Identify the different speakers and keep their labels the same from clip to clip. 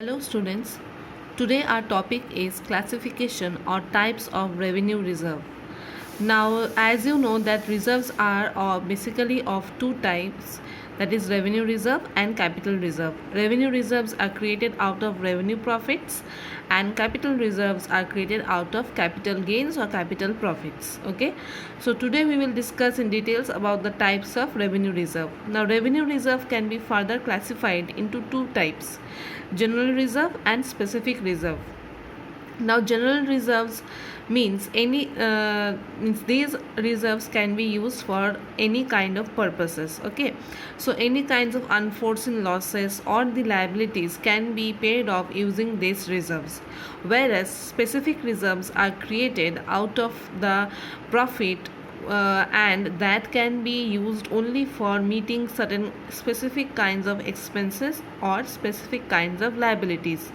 Speaker 1: Hello students, today our topic is classification or types of revenue reserve. Now as you know that reserves are basically of two types, that is revenue reserve and capital reserve. Revenue reserves are created out of revenue profits and capital reserves are created out of capital gains or capital profits. Okay, so today we will discuss in details about the types of revenue reserve. Now revenue reserve can be further classified into two types, general reserve and specific reserve. Now general reserves means these reserves can be used for any kind of purposes. Okay, so any kinds of unforeseen losses or the liabilities can be paid off using these reserves, whereas specific reserves are created out of the profit and that can be used only for meeting certain specific kinds of expenses or specific kinds of liabilities.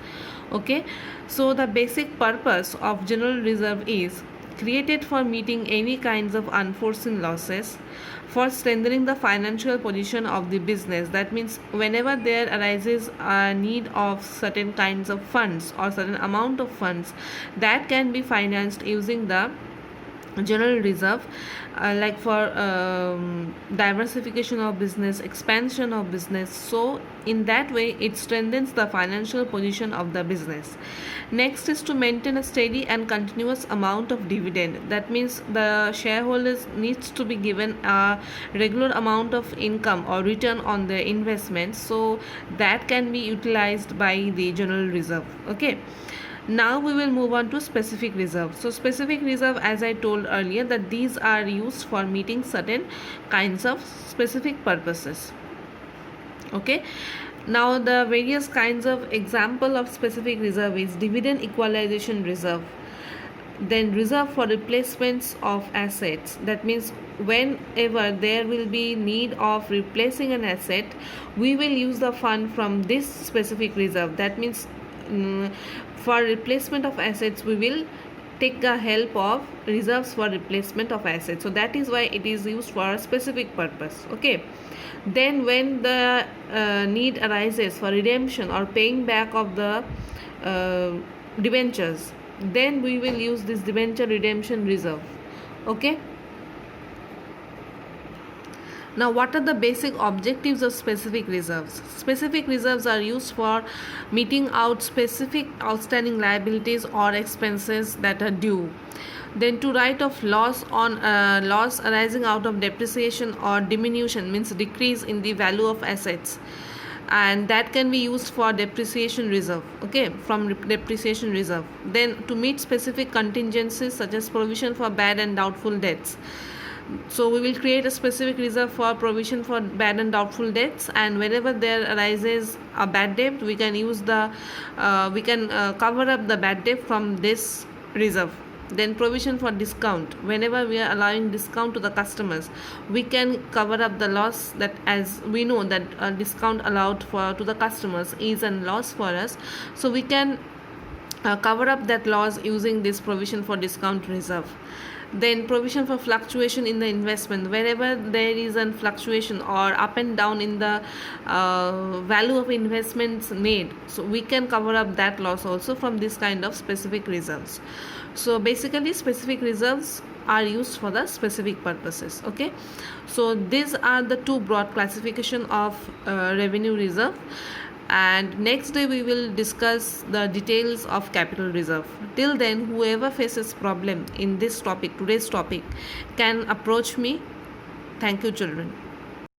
Speaker 1: Okay, so the basic purpose of general reserve is created for meeting any kinds of unforeseen losses, for strengthening the financial position of the business. That means whenever there arises a need of certain kinds of funds or certain amount of funds that can be financed using the general reserve, like for diversification of business, expansion of business. So in that way it strengthens the financial position of the business. Next is to maintain a steady and continuous amount of dividend. That means the shareholders needs to be given a regular amount of income or return on their investments, so that can be utilized by the general reserve. Okay, now we will move on to specific reserve. So specific reserve, as I told earlier, that these are used for meeting certain kinds of specific purposes. Okay, now the various kinds of example of specific reserve is dividend equalization reserve, then reserve for replacements of assets. That means whenever there will be need of replacing an asset, we will use the fund from this specific reserve. That means for replacement of assets we will take the help of reserves for replacement of assets, so that is why it is used for a specific purpose. Okay, then when the need arises for redemption or paying back of the debentures, then we will use this debenture redemption reserve. Okay, now what are the basic objectives of specific reserves? Specific reserves are used for meeting out specific outstanding liabilities or expenses that are due. Then to write off loss on loss arising out of depreciation or diminution, means decrease in the value of assets, and that can be used for depreciation reserve. Okay, from depreciation reserve. Then to meet specific contingencies such as provision for bad and doubtful debts, so we will create a specific reserve for provision for bad and doubtful debts, and whenever there arises a bad debt we can use the cover up the bad debt from this reserve. Then provision for discount, whenever we are allowing discount to the customers, we can cover up the loss, that as we know that discount allowed to the customers is a loss for us, so we can cover up that loss using this provision for discount reserve. Then provision for fluctuation in the investment, wherever there is a fluctuation or up and down in the value of investments made, so we can cover up that loss also from this kind of specific reserves. So basically specific reserves are used for the specific purposes. Okay, so these are the two broad classification of revenue reserve, and next day we will discuss the details of capital reserve. Till then, whoever faces problem in this topic, today's topic, can approach me. Thank you, children.